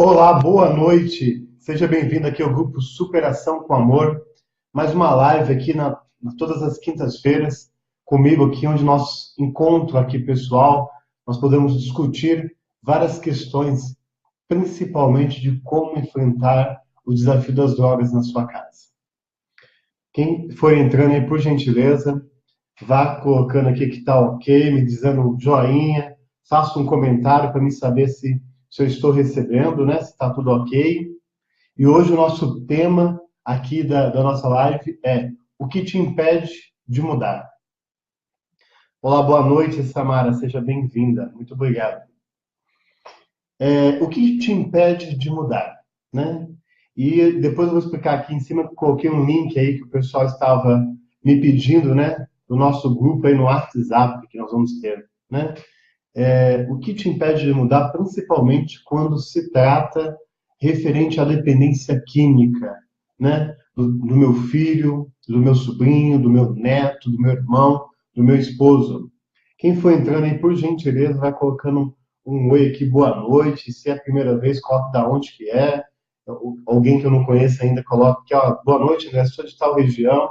Olá, boa noite. Seja bem-vindo aqui ao grupo Superação com Amor. Mais uma live aqui todas as quintas-feiras comigo aqui, onde nós encontro aqui pessoal, nós podemos discutir várias questões, principalmente de como enfrentar o desafio das drogas na sua casa. Quem for entrando aí, por gentileza, vá colocando aqui que está ok, me dizendo um joinha, faça um comentário para me saber se eu estou recebendo, né? Se está tudo ok. E hoje o nosso tema aqui da nossa live é o que te impede de mudar. Olá, boa noite, Samara, seja bem-vinda. Muito obrigado. O que te impede de mudar, né? E depois eu vou explicar aqui em cima, coloquei um link aí que o pessoal estava me pedindo, né? Do nosso grupo aí no WhatsApp que nós vamos ter, né? O que te impede de mudar, principalmente quando se trata referente à dependência química, né? Do meu filho, do meu sobrinho, do meu neto, do meu irmão, do meu esposo. Quem for entrando aí, por gentileza, vai colocando um oi aqui, boa noite. Se é a primeira vez, coloque da onde que é. Alguém que eu não conheço ainda, coloque aqui, ó, boa noite, né? Sou de tal região.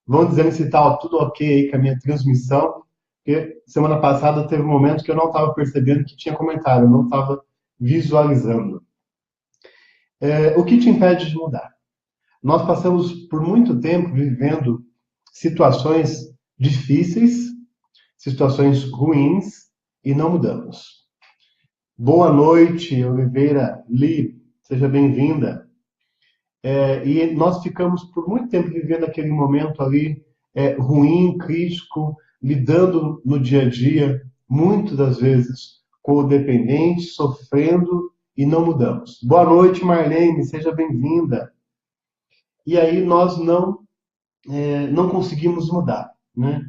Vão dizendo se está tudo ok aí com a minha transmissão, porque semana passada teve um momento que eu não estava percebendo que tinha comentário, eu não estava visualizando. O que te impede de mudar? Nós passamos por muito tempo vivendo situações difíceis, situações ruins, e não mudamos. Boa noite, Oliveira Lee, seja bem-vinda. E nós ficamos por muito tempo vivendo aquele momento ali ruim, crítico, lidando no dia a dia, muitas das vezes, com o dependente, sofrendo e não mudamos. Boa noite, Marlene, seja bem-vinda. E aí nós não conseguimos mudar, né?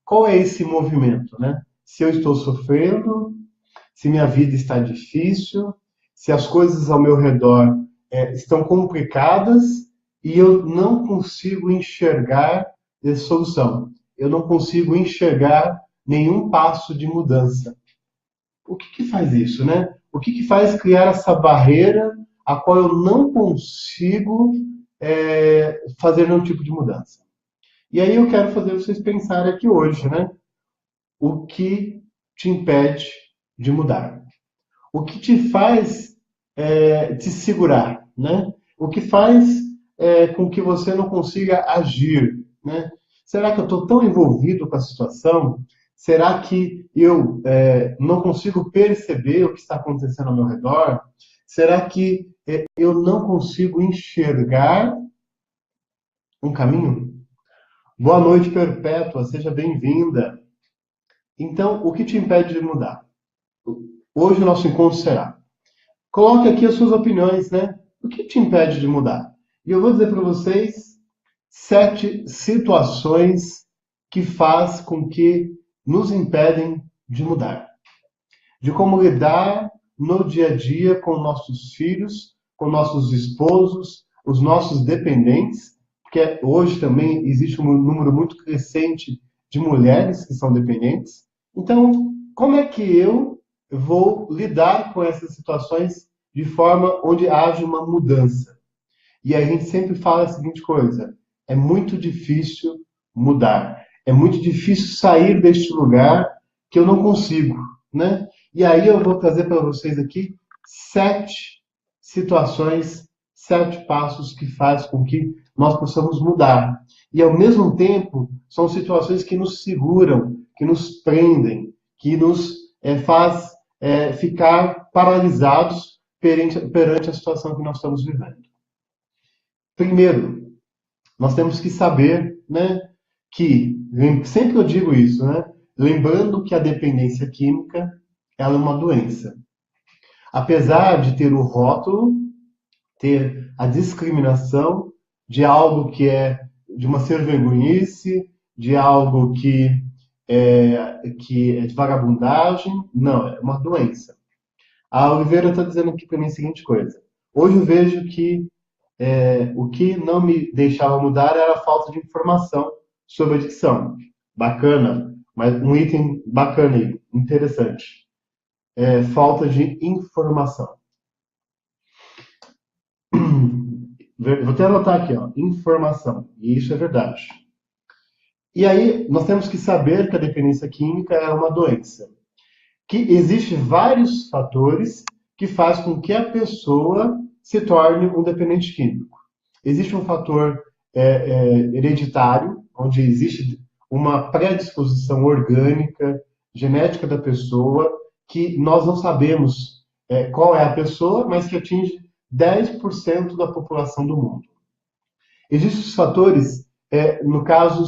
Qual é esse movimento, né? Se eu estou sofrendo, se minha vida está difícil, se as coisas ao meu redor estão complicadas e eu não consigo enxergar a solução. Eu não consigo enxergar nenhum passo de mudança. O que faz isso, né? O que faz criar essa barreira a qual eu não consigo fazer nenhum tipo de mudança? E aí eu quero fazer vocês pensarem aqui hoje, né? O que te impede de mudar? O que te faz te segurar, né? O que faz com que você não consiga agir, né? Será que eu estou tão envolvido com a situação? Será que eu não consigo perceber o que está acontecendo ao meu redor? Será que eu não consigo enxergar um caminho? Boa noite, Perpétua, seja bem-vinda. Então, o que te impede de mudar? Hoje o nosso encontro será: coloque aqui as suas opiniões, né? O que te impede de mudar? E eu vou dizer para vocês 7 situações que faz com que nos impedem de mudar. De como lidar no dia a dia com nossos filhos, com nossos esposos, os nossos dependentes, porque hoje também existe um número muito crescente de mulheres que são dependentes. Então, como é que eu vou lidar com essas situações de forma onde haja uma mudança? E a gente sempre fala a seguinte coisa: é muito difícil mudar, é muito difícil sair deste lugar que eu não consigo, né? E aí eu vou trazer para vocês aqui 7 situações, 7 passos que faz com que nós possamos mudar. E ao mesmo tempo, são situações que nos seguram, que nos prendem, que nos faz ficar paralisados perante a situação que nós estamos vivendo. Primeiro, nós temos que saber, né, que, sempre eu digo isso, né, lembrando que a dependência química, ela é uma doença. Apesar de ter o rótulo, ter a discriminação de algo que é de uma servenguinice, de algo que é de vagabundagem, não, é uma doença. A Oliveira está dizendo aqui para mim a seguinte coisa: hoje eu vejo que o que não me deixava mudar era a falta de informação sobre a adicção. Bacana, mas um item bacana aí, interessante. falta de informação. Vou até anotar aqui, ó, informação. E isso é verdade. E aí, nós temos que saber que a dependência química é uma doença. Que existe vários fatores que faz com que a pessoa se torne um dependente químico. Existe um fator hereditário, onde existe uma predisposição orgânica, genética da pessoa, que nós não sabemos qual é a pessoa, mas que atinge 10% da população do mundo. Existem os fatores, no caso,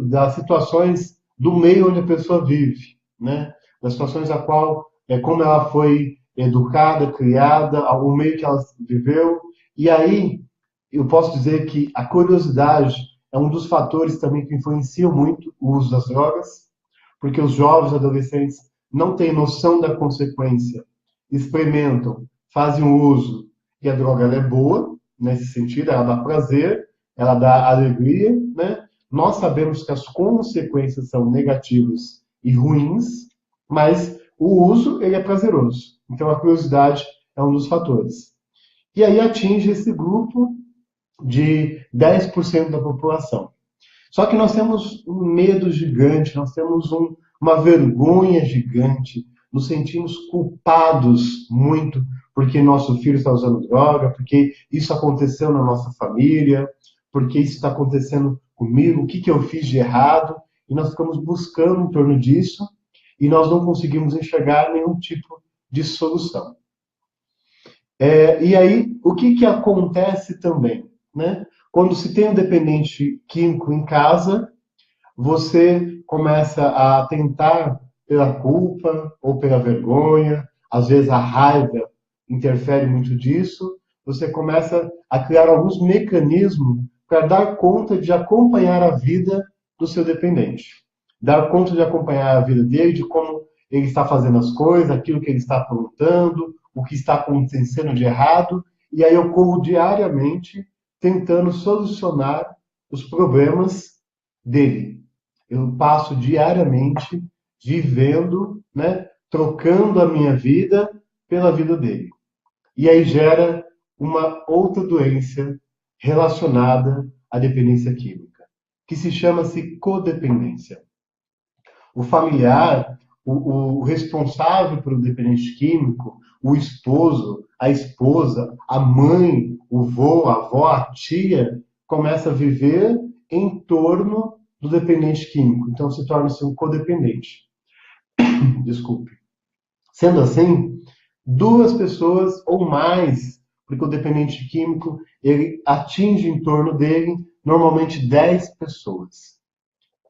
das situações do meio onde a pessoa vive, né? Das situações a qual, como ela foi educada, criada, o meio que ela viveu. E aí, eu posso dizer que a curiosidade é um dos fatores também que influenciam muito o uso das drogas, porque os jovens adolescentes não têm noção da consequência, experimentam, fazem o uso, e a droga ela é boa, nesse sentido, ela dá prazer, ela dá alegria, né? Nós sabemos que as consequências são negativas e ruins, mas o uso ele é prazeroso. Então a curiosidade é um dos fatores. E aí atinge esse grupo de 10% da população. Só que nós temos um medo gigante, nós temos uma vergonha gigante, nos sentimos culpados muito porque nosso filho está usando droga, porque isso aconteceu na nossa família, porque isso está acontecendo comigo, o que eu fiz de errado, e nós ficamos buscando em torno disso e nós não conseguimos enxergar nenhum tipo de solução. E aí, o que acontece também, né? Quando se tem um dependente químico em casa, você começa a tentar pela culpa ou pela vergonha, às vezes a raiva interfere muito disso, você começa a criar alguns mecanismos para dar conta de acompanhar a vida do seu dependente. Dar conta de acompanhar a vida dele, de como ele está fazendo as coisas, aquilo que ele está aprontando, o que está acontecendo de errado, e aí eu corro diariamente tentando solucionar os problemas dele. Eu passo diariamente vivendo, né, trocando a minha vida pela vida dele. E aí gera uma outra doença relacionada à dependência química, que se chama-se codependência. O familiar, o responsável pelo dependente químico, o esposo, a esposa, a mãe, o vô, a avó, a tia, começa a viver em torno do dependente químico. Então se torna-se um codependente. Desculpe. Sendo assim, duas pessoas ou mais, porque o dependente químico ele atinge em torno dele normalmente 10 pessoas.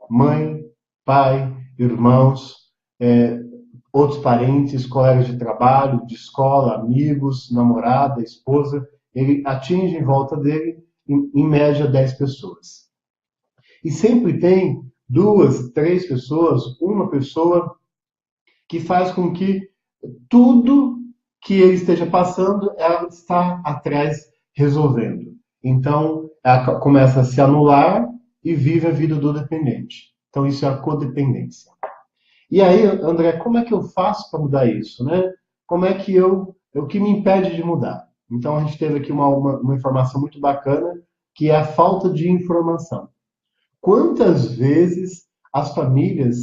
Mãe, pai, irmãos, outros parentes, colegas de trabalho, de escola, amigos, namorada, esposa, ele atinge em volta dele, em média, 10 pessoas. E sempre tem duas, três pessoas, uma pessoa que faz com que tudo que ele esteja passando, ela está atrás resolvendo. Então, ela começa a se anular e vive a vida do dependente. Então, isso é a codependência. E aí, André, como é que eu faço para mudar isso, né? Como é que o que me impede de mudar? Então, a gente teve aqui uma informação muito bacana, que é a falta de informação. Quantas vezes as famílias,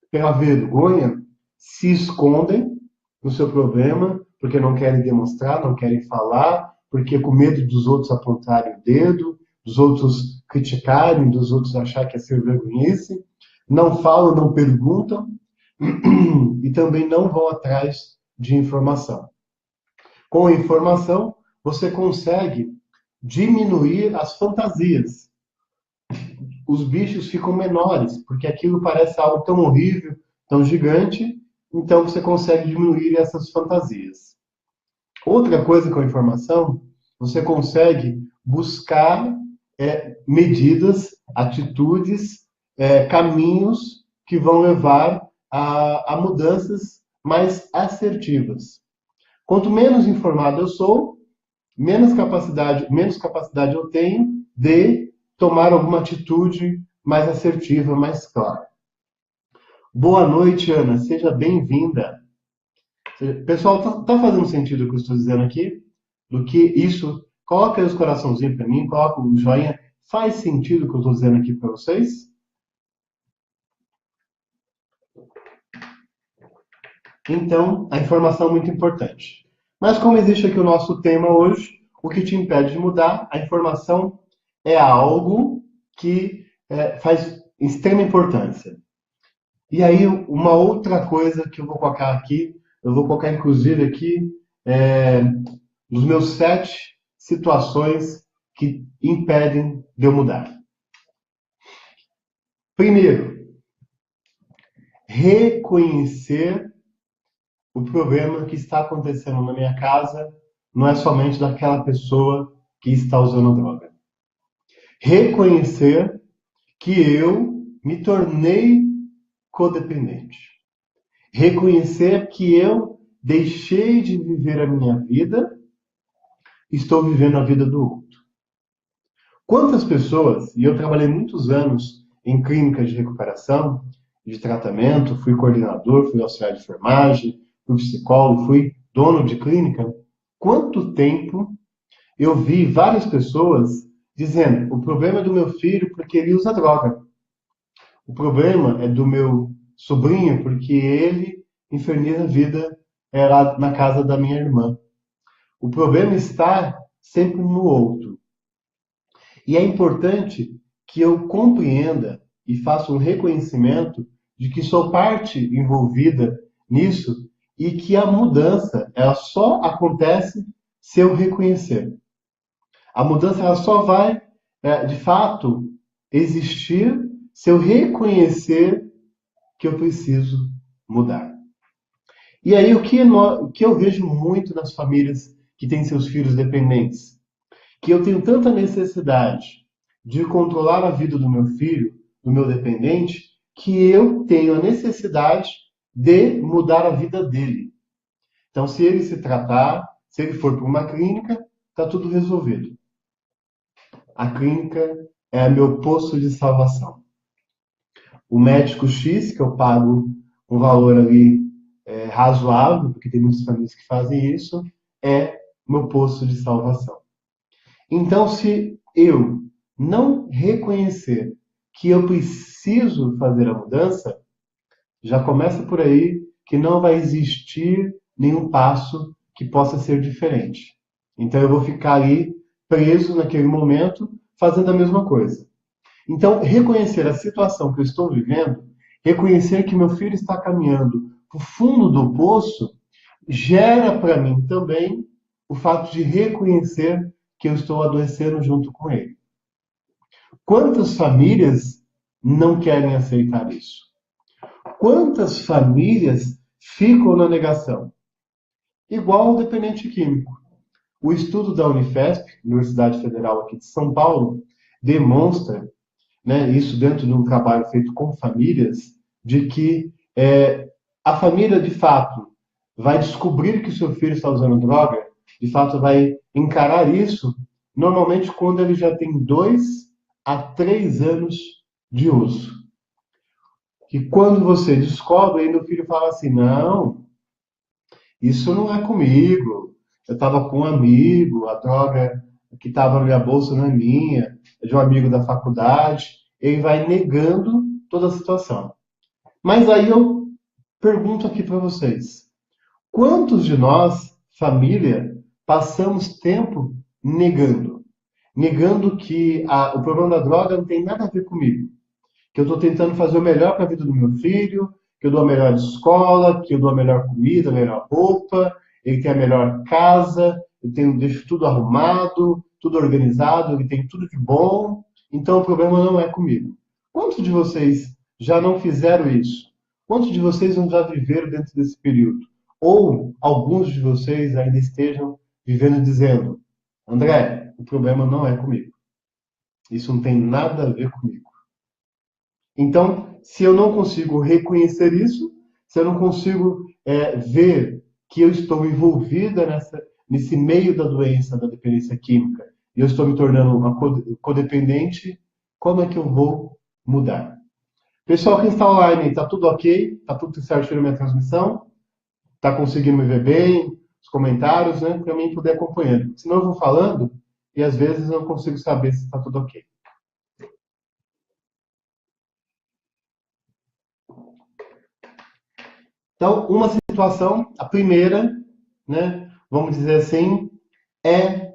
pela vergonha, se escondem no seu problema, porque não querem demonstrar, não querem falar, porque com medo dos outros apontarem o dedo, dos outros criticarem, dos outros achar que é ser vergonhice, não falam, não perguntam e também não vão atrás de informação. Com a informação, você consegue diminuir as fantasias. Os bichos ficam menores, porque aquilo parece algo tão horrível, tão gigante, então você consegue diminuir essas fantasias. Outra coisa com a informação, você consegue buscar medidas, atitudes, caminhos que vão levar a mudanças mais assertivas. Quanto menos informado eu sou, menos capacidade eu tenho de tomar alguma atitude mais assertiva, mais clara. Boa noite, Ana. Seja bem-vinda. Pessoal, tá fazendo sentido o que eu estou dizendo aqui? Do que isso? Coloca aí os coraçãozinhos para mim, coloca o joinha. Faz sentido o que eu estou dizendo aqui para vocês? Então, a informação é muito importante. Mas como existe aqui o nosso tema hoje, o que te impede de mudar? A informação é algo que faz extrema importância. E aí, uma outra coisa que eu vou colocar aqui, eu vou colocar inclusive aqui, é, os meus 7 situações que impedem de eu mudar. Primeiro, reconhecer o problema que está acontecendo na minha casa não é somente daquela pessoa que está usando droga. Reconhecer que eu me tornei codependente. Reconhecer que eu deixei de viver a minha vida, estou vivendo a vida do outro. Quantas pessoas, e eu trabalhei muitos anos em clínicas de recuperação, de tratamento, fui coordenador, fui auxiliar de enfermagem, fui psicólogo, fui dono de clínica. Quanto tempo eu vi várias pessoas dizendo: o problema é do meu filho porque ele usa droga. O problema é do meu sobrinho porque ele inferniza a vida lá na casa da minha irmã. O problema está sempre no outro. E é importante que eu compreenda e faça um reconhecimento de que sou parte envolvida nisso e que a mudança ela só acontece se eu reconhecer. A mudança ela só vai, de fato, existir se eu reconhecer que eu preciso mudar. E aí o que eu vejo muito nas famílias que têm seus filhos dependentes? Que eu tenho tanta necessidade de controlar a vida do meu filho, do meu dependente, que eu tenho a necessidade de mudar a vida dele. Então, se ele se tratar, se ele for para uma clínica, está tudo resolvido. A clínica é meu posto de salvação. O médico X, que eu pago um valor ali razoável, porque tem muitas famílias que fazem isso, é meu posto de salvação. Então, se eu não reconhecer que eu preciso fazer a mudança, já começa por aí que não vai existir nenhum passo que possa ser diferente. Então, eu vou ficar ali preso naquele momento, fazendo a mesma coisa. Então, reconhecer a situação que eu estou vivendo, reconhecer que meu filho está caminhando para o fundo do poço, gera para mim também o fato de reconhecer que eu estou adoecendo junto com ele. Quantas famílias não querem aceitar isso? Quantas famílias ficam na negação? Igual o dependente químico. O estudo da Unifesp, Universidade Federal aqui de São Paulo, demonstra, né, isso dentro de um trabalho feito com famílias, de que a família, de fato, vai descobrir que o seu filho está usando droga, de fato, vai encarar isso, normalmente quando ele já tem 2 a 3 anos de uso. E quando você descobre, aí o filho fala assim: não, isso não é comigo. Eu estava com um amigo, a droga que estava na minha bolsa não é minha, é de um amigo da faculdade. Ele vai negando toda a situação. Mas aí eu pergunto aqui para vocês: quantos de nós, família, passamos tempo negando? Negando que o problema da droga não tem nada a ver comigo. Que eu estou tentando fazer o melhor para a vida do meu filho, que eu dou a melhor escola, que eu dou a melhor comida, a melhor roupa, ele tem a melhor casa, deixo tudo arrumado, tudo organizado, ele tem tudo de bom, então o problema não é comigo. Quantos de vocês já não fizeram isso? Quantos de vocês não já viveram dentro desse período? Ou alguns de vocês ainda estejam vivendo dizendo: André, o problema não é comigo. Isso não tem nada a ver comigo. Então, se eu não consigo reconhecer isso, se eu não consigo ver que eu estou envolvida nesse meio da doença, da dependência química, e eu estou me tornando uma codependente, como é que eu vou mudar? Pessoal que está online, está tudo ok? Está tudo certo na minha transmissão? Está conseguindo me ver bem? Os comentários, né? Para mim poder acompanhando. Senão eu vou falando e às vezes eu não consigo saber se está tudo ok. Então, uma situação, a primeira, né? Vamos dizer assim, é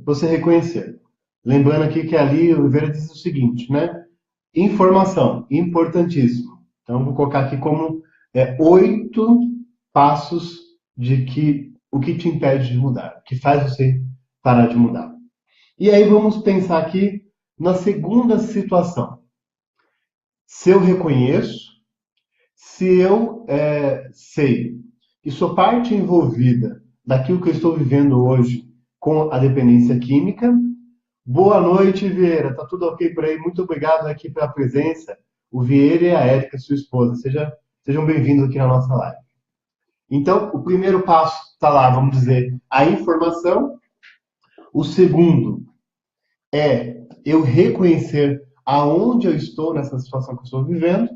você reconhecer. Lembrando aqui que ali o Oliveira diz o seguinte, né? Informação, importantíssimo. Então, vou colocar aqui como 8 passos de que o que te impede de mudar, o que faz você parar de mudar. E aí vamos pensar aqui na segunda situação. Se eu reconheço, se eu sei que sou parte envolvida daquilo que eu estou vivendo hoje com a dependência química. Boa noite, Vieira. Tá tudo ok por aí? Muito obrigado aqui pela presença. O Vieira e a Érica, sua esposa. Sejam bem-vindos aqui na nossa live. Então, o primeiro passo está lá, vamos dizer, a informação. O segundo é eu reconhecer aonde eu estou nessa situação que eu estou vivendo.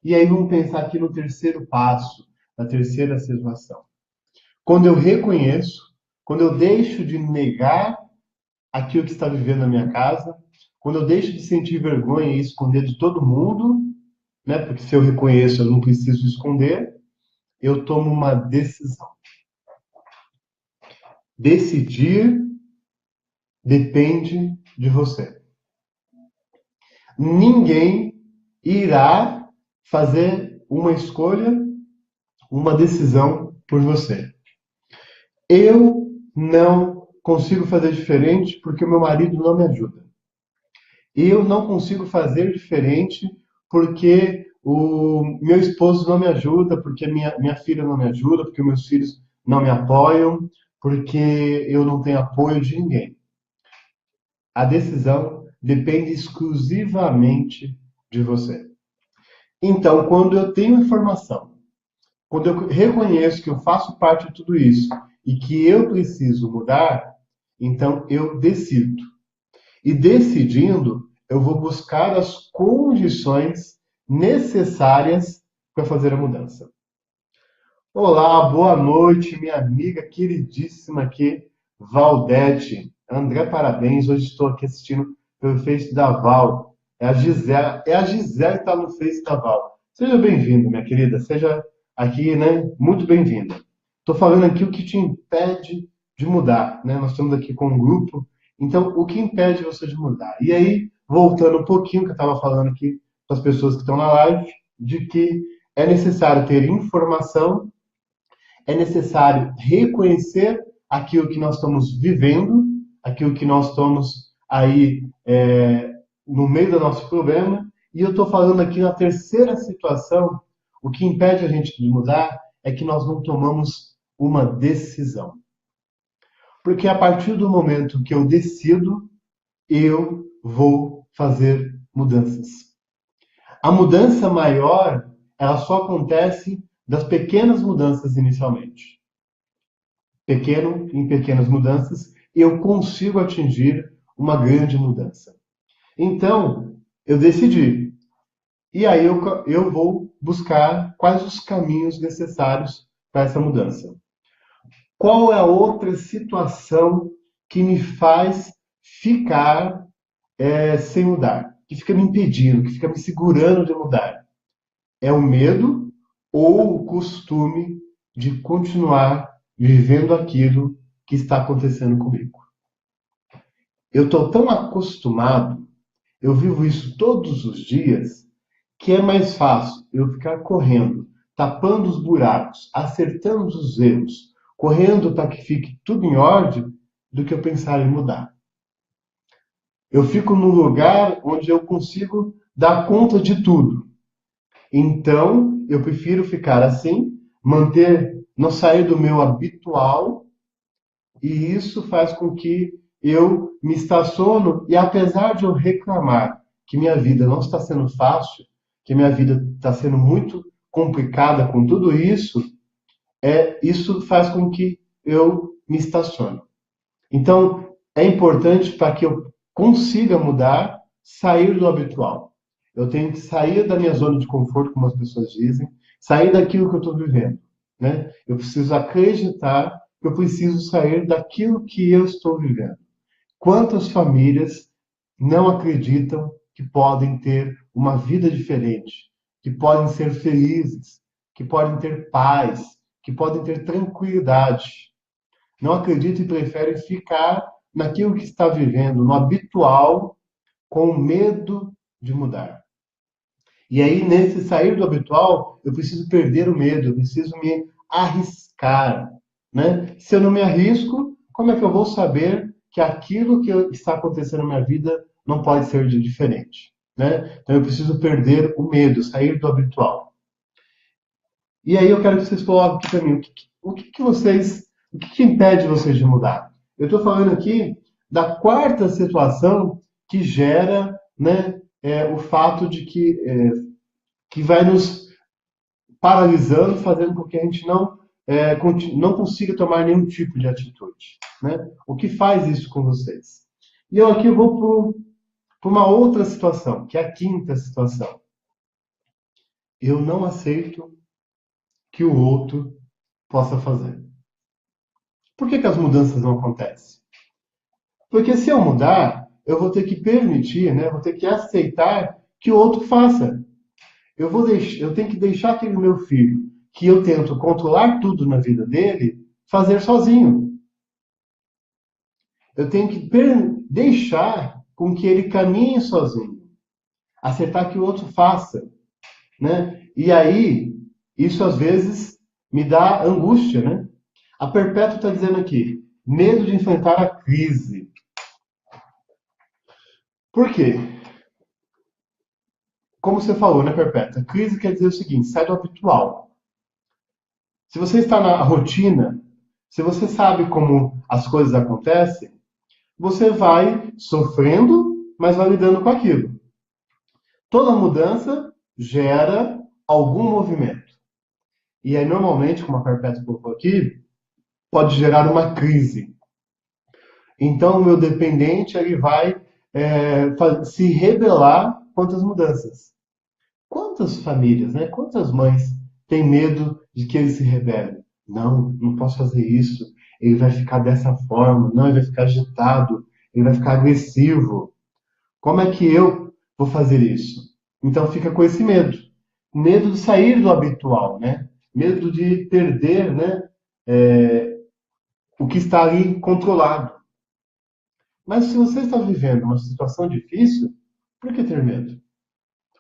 E aí vamos pensar aqui no terceiro passo, na terceira situação. Quando eu reconheço, quando eu deixo de negar aquilo que está vivendo na minha casa, quando eu deixo de sentir vergonha e esconder de todo mundo, né? Porque se eu reconheço, eu não preciso esconder, eu tomo uma decisão. Decidir depende de você. Ninguém irá fazer uma escolha, uma decisão por você. Eu não consigo fazer diferente porque o meu marido não me ajuda. Eu não consigo fazer diferente porque o meu esposo não me ajuda, porque minha filha não me ajuda, porque meus filhos não me apoiam, porque eu não tenho apoio de ninguém. A decisão depende exclusivamente de você. Então, quando eu tenho informação, quando eu reconheço que eu faço parte de tudo isso e que eu preciso mudar, então eu decido. E decidindo, eu vou buscar as condições necessárias para fazer a mudança. Olá, boa noite, minha amiga queridíssima aqui, Valdete. André, parabéns. Hoje estou aqui assistindo pelo Face da Val. É a Gisele que está no Face da Val. Seja bem-vinda, minha querida. Seja aqui, né? Muito bem-vinda. Estou falando aqui o que te impede de mudar, né? Nós estamos aqui com um grupo. Então, o que impede você de mudar? E aí, voltando um pouquinho que eu estava falando aqui para as pessoas que estão na live, de que é necessário ter informação, é necessário reconhecer aquilo que nós estamos vivendo, aquilo que nós estamos aí no meio do nosso problema. E eu estou falando aqui na terceira situação, o que impede a gente de mudar é que nós não tomamos uma decisão. Porque a partir do momento que eu decido, eu vou fazer mudanças. A mudança maior, ela só acontece das pequenas mudanças inicialmente. Em pequenas mudanças, eu consigo atingir uma grande mudança. Então, eu decidi. E aí eu vou buscar quais os caminhos necessários para essa mudança. Qual é a outra situação que me faz ficar sem mudar? Que fica me impedindo, que fica me segurando de mudar? É o medo ou o costume de continuar vivendo aquilo que está acontecendo comigo? Eu estou tão acostumado, eu vivo isso todos os dias, que é mais fácil eu ficar correndo, tapando os buracos, acertando os erros, correndo para que fique tudo em ordem, do que eu pensar em mudar. Eu fico no lugar onde eu consigo dar conta de tudo. Então, eu prefiro ficar assim, não sair do meu habitual, e isso faz com que eu me estaciono, e apesar de eu reclamar que minha vida não está sendo fácil, que minha vida está sendo muito complicada com tudo isso, isso faz com que eu me estacione. Então, é importante para que eu consiga mudar, sair do habitual. Eu tenho que sair da minha zona de conforto, como as pessoas dizem, sair daquilo que eu estou vivendo. né? Eu preciso acreditar que eu preciso sair daquilo que eu estou vivendo. Quantas famílias não acreditam que podem ter uma vida diferente, que podem ser felizes, que podem ter paz, que podem ter tranquilidade? Não acreditam e preferem ficar naquilo que está vivendo, no habitual, com medo de mudar. E aí, nesse sair do habitual, eu preciso perder o medo, eu preciso me arriscar, né? Se eu não me arrisco, como é que eu vou saber que aquilo que está acontecendo na minha vida não pode ser de diferente, né? Então eu preciso perder o medo, sair do habitual. E aí eu quero que vocês coloquem aqui para mim o que impede vocês de mudar? Eu estou falando aqui da quarta situação que gera, né, o fato de que vai nos paralisando, fazendo com que a gente não consiga tomar nenhum tipo de atitude, né? O que faz isso com vocês? E eu aqui vou para uma outra situação, que é a quinta situação. Eu não aceito que o outro possa fazer. Por que as mudanças não acontecem? Porque se eu mudar, eu vou ter que permitir, né? Vou ter que aceitar que o outro faça. Eu tenho que deixar aquele meu filho, que eu tento controlar tudo na vida dele, fazer sozinho. Eu tenho que deixar com que ele caminhe sozinho, aceitar que o outro faça, né? E aí, isso às vezes me dá angústia, né? A Perpétua está dizendo aqui, medo de enfrentar a crise. Por quê? Como você falou, né, Perpétua? Crise quer dizer o seguinte, sai do habitual. Se você está na rotina, se você sabe como as coisas acontecem, você vai sofrendo, mas vai lidando com aquilo. Toda mudança gera algum movimento. E aí, normalmente, como a Perpétua colocou aqui, pode gerar uma crise. Então, o meu dependente ele vai se rebelar contra as mudanças. Quantas famílias, né? Quantas mães têm medo de que ele se rebele? Não, não posso fazer isso. Ele vai ficar dessa forma. Não, ele vai ficar agitado. Ele vai ficar agressivo. Como é que eu vou fazer isso? Então fica com esse medo. Medo de sair do habitual, né? Medo de perder, né? O que está ali controlado. Mas se você está vivendo uma situação difícil, por que ter medo?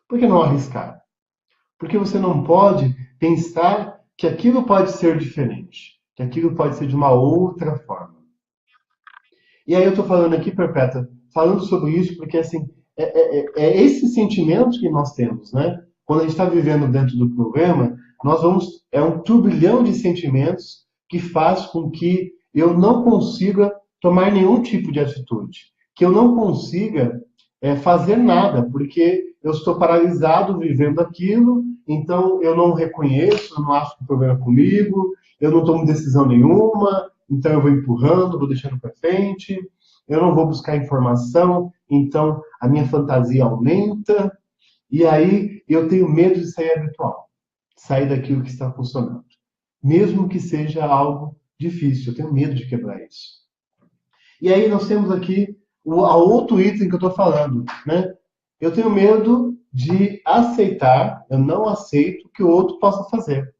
Por que não arriscar? Porque você não pode pensar que aquilo pode ser diferente, que aquilo pode ser de uma outra forma. E aí eu estou falando aqui, Perpétua, falando sobre isso porque assim é esse sentimento que nós temos, né? Quando a gente está vivendo dentro do problema, é um turbilhão de sentimentos que faz com que eu não consiga tomar nenhum tipo de atitude, que eu não consiga fazer nada, porque eu estou paralisado vivendo aquilo, então eu não reconheço, eu não acho que o problema é comigo, eu não tomo decisão nenhuma, então eu vou empurrando, vou deixando para frente, eu não vou buscar informação, então a minha fantasia aumenta, e aí eu tenho medo de sair habitual, sair daquilo que está funcionando. Mesmo que seja algo difícil, eu tenho medo de quebrar isso. E aí nós temos aqui a outro item que eu estou falando, né? Eu tenho medo de aceitar, eu não aceito que o outro possa fazer.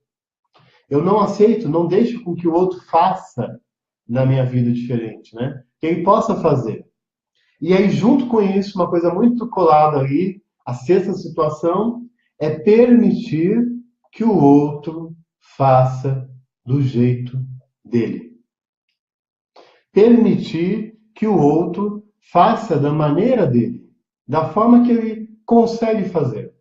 Eu não aceito, não deixo com que o outro faça na minha vida diferente, né? Que ele possa fazer. E aí, junto com isso, uma coisa muito colada aí, a sexta situação, é permitir que o outro faça do jeito dele. Permitir que o outro faça da maneira dele, da forma que ele consegue fazer.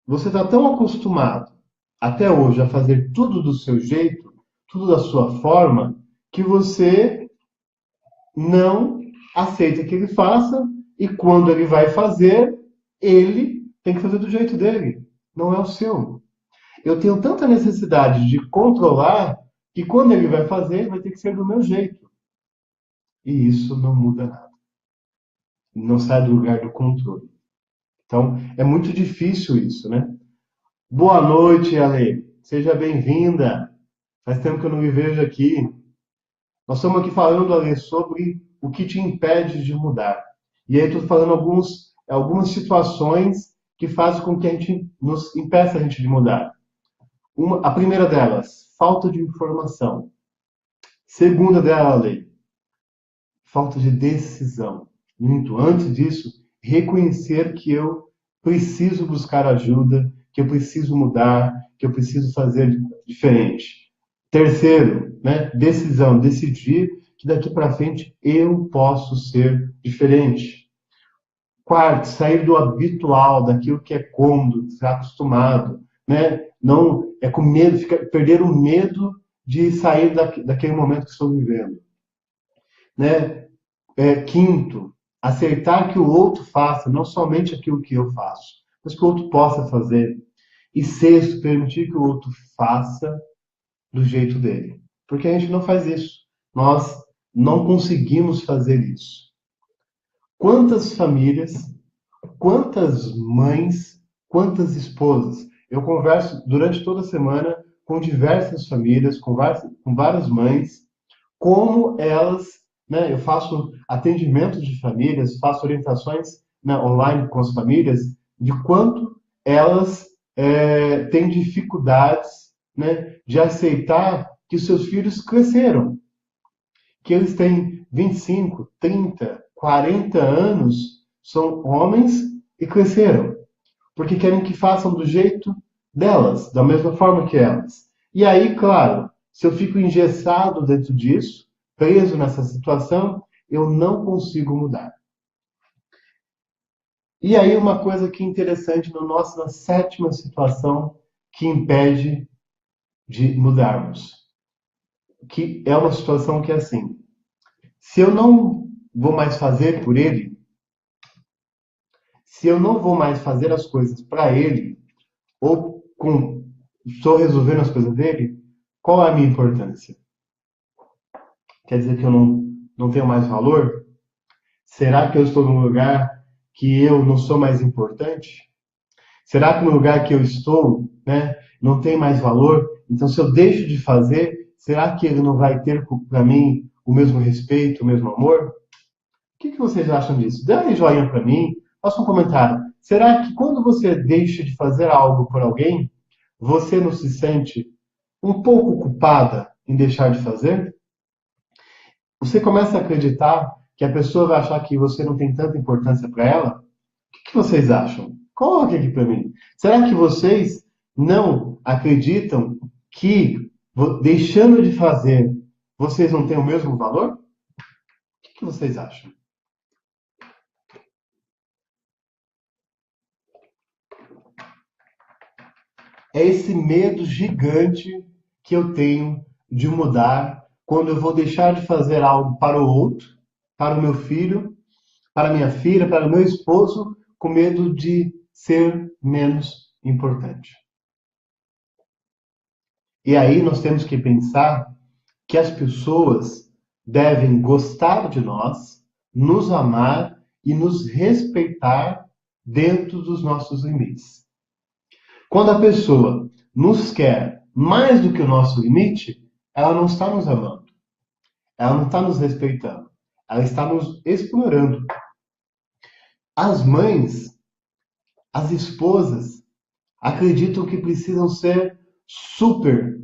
Você está tão acostumado até hoje a fazer tudo do seu jeito, tudo da sua forma, que você não aceita que ele faça e quando ele vai fazer, ele tem que fazer do jeito dele, não é o seu. Eu tenho tanta necessidade de controlar que quando ele vai fazer, vai ter que ser do meu jeito. E isso não muda nada. Não sai do lugar do controle. Então, é muito difícil isso, né? Boa noite, Ale. seja bem-vinda. Faz tempo que eu não me vejo aqui. Nós estamos aqui falando, Ale, sobre o que te impede de mudar. E aí estou falando algumas situações que fazem com que a gente nos impeça a gente de mudar. A primeira delas, falta de informação. Segunda dela, Ale, falta de decisão. Muito antes disso, reconhecer que eu preciso buscar ajuda, que eu preciso mudar, que eu preciso fazer diferente. Terceiro, né, decisão, decidir que daqui para frente eu posso ser diferente. Quarto, sair do habitual, daquilo que é cômodo, estar acostumado, né? Não é com medo, perder o medo de sair daquele momento que estou vivendo, né? Quinto, aceitar que o outro faça não somente aquilo que eu faço, mas que o outro possa fazer. E sexto, permitir que o outro faça do jeito dele. Porque a gente não faz isso. Nós não conseguimos fazer isso. Quantas famílias, quantas mães, quantas esposas? Eu converso durante toda a semana com diversas famílias, com várias mães, como elas, né, eu faço atendimentos de famílias, faço orientações, né, online com as famílias, de quanto elas têm dificuldades, né, de aceitar que os seus filhos cresceram, que eles têm 25, 30, 40 anos, são homens e cresceram, porque querem que façam do jeito delas, da mesma forma que elas. E aí, claro, se eu fico engessado dentro disso, preso nessa situação, eu não consigo mudar. E aí, uma coisa que é interessante na sétima situação que impede de mudarmos, que é uma situação que é assim: se eu não vou mais fazer por ele, se eu não vou mais fazer as coisas para ele, ou estou resolvendo as coisas dele, qual é a minha importância? Quer dizer que eu não tenho mais valor? Será que eu estou num lugar que eu não sou mais importante? Será que no lugar que eu estou, né, não tem mais valor? Então, se eu deixo de fazer, será que ele não vai ter para mim o mesmo respeito, o mesmo amor? O que vocês acham disso? Dê aí joinha para mim, faça um comentário. Será que quando você deixa de fazer algo por alguém, você não se sente um pouco culpada em deixar de fazer? Você começa a acreditar que a pessoa vai achar que você não tem tanta importância para ela? O que vocês acham? Coloque aqui para mim. Será que vocês não acreditam que deixando de fazer, vocês não têm o mesmo valor? O que vocês acham? É esse medo gigante que eu tenho de mudar quando eu vou deixar de fazer algo para o outro, para o meu filho, para minha filha, para o meu esposo, com medo de ser menos importante. E aí nós temos que pensar que as pessoas devem gostar de nós, nos amar e nos respeitar dentro dos nossos limites. Quando a pessoa nos quer mais do que o nosso limite, ela não está nos amando, ela não está nos respeitando, ela está nos explorando. As mães, as esposas, acreditam que precisam ser super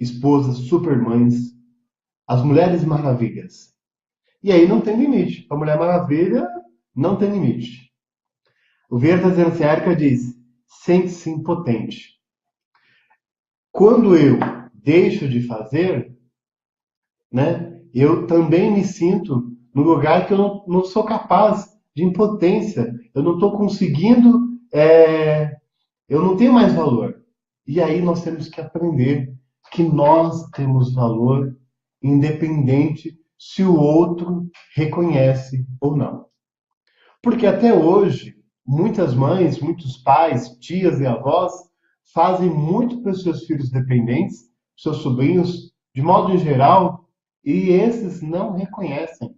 esposas, super mães, as mulheres maravilhas. E aí não tem limite. A Mulher Maravilha não tem limite. O Vieira está dizendo assim, a Erika diz, sente-se impotente. Quando eu deixo de fazer, né, eu também me sinto no lugar que eu não sou capaz de impotência. Eu não estou conseguindo, eu não tenho mais valor. E aí nós temos que aprender que nós temos valor independente se o outro reconhece ou não. Porque até hoje, muitas mães, muitos pais, tias e avós fazem muito para os seus filhos dependentes, seus sobrinhos, de modo geral, e esses não reconhecem.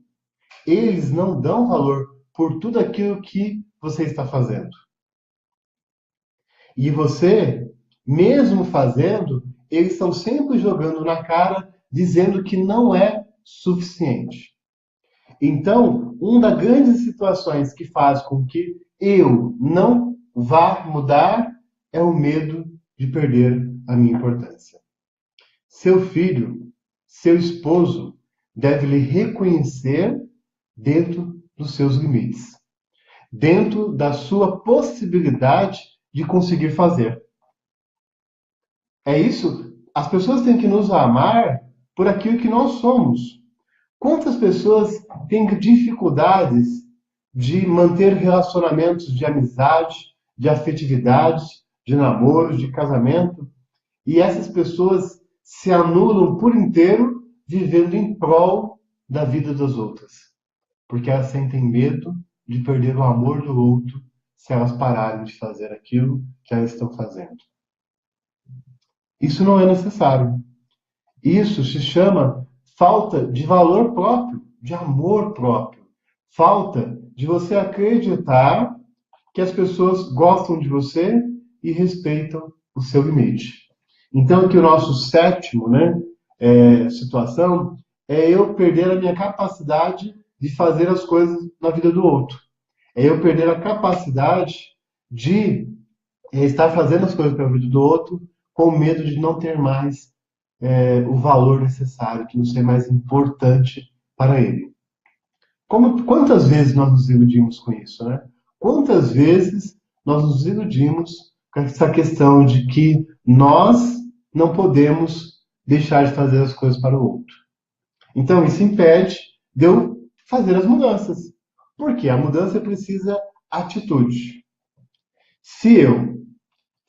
Eles não dão valor por tudo aquilo que você está fazendo. E você, mesmo fazendo, eles estão sempre jogando na cara, dizendo que não é suficiente. Então, uma das grandes situações que faz com que eu não vá mudar é o medo de perder a minha importância. Seu filho, seu esposo, deve lhe reconhecer dentro dos seus limites, dentro da sua possibilidade de conseguir fazer. É isso. As pessoas têm que nos amar por aquilo que nós somos. Quantas pessoas têm dificuldades de manter relacionamentos de amizade, de afetividade, de namoro, de casamento, e essas pessoas se anulam por inteiro vivendo em prol da vida das outras, porque elas sentem medo de perder o amor do outro se elas pararem de fazer aquilo que elas estão fazendo. Isso não é necessário. Isso se chama falta de valor próprio, de amor próprio. Falta de você acreditar que as pessoas gostam de você e respeitam o seu limite. Então, aqui o nosso sétimo, situação é eu perder a minha capacidade de fazer as coisas na vida do outro. É eu perder a capacidade de estar fazendo as coisas pela vida do outro com medo de não ter mais o valor necessário, que não ser mais importante para ele. Quantas vezes nós nos iludimos com isso, né? Quantas vezes nós nos iludimos com essa questão de que nós não podemos deixar de fazer as coisas para o outro. Então, isso impede de eu fazer as mudanças. Porque a mudança precisa atitude. Se eu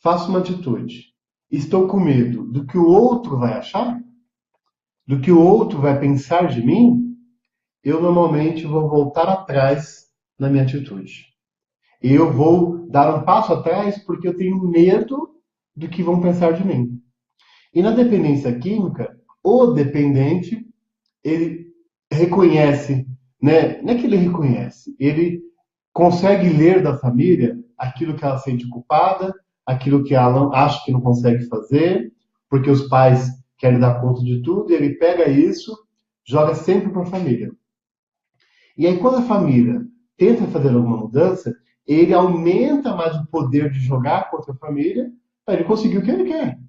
faço uma atitude, estou com medo do que o outro vai achar, do que o outro vai pensar de mim, eu normalmente vou voltar atrás na minha atitude. Eu vou dar um passo atrás porque eu tenho medo do que vão pensar de mim. E na dependência química, o dependente, ele reconhece, né? Não é que ele reconhece, ele consegue ler da família aquilo que ela sente culpada, aquilo que ela acha que não consegue fazer, porque os pais querem dar conta de tudo, e ele pega isso, joga sempre para a família. E aí, quando a família tenta fazer alguma mudança, ele aumenta mais o poder de jogar contra a família para ele conseguir o que ele quer.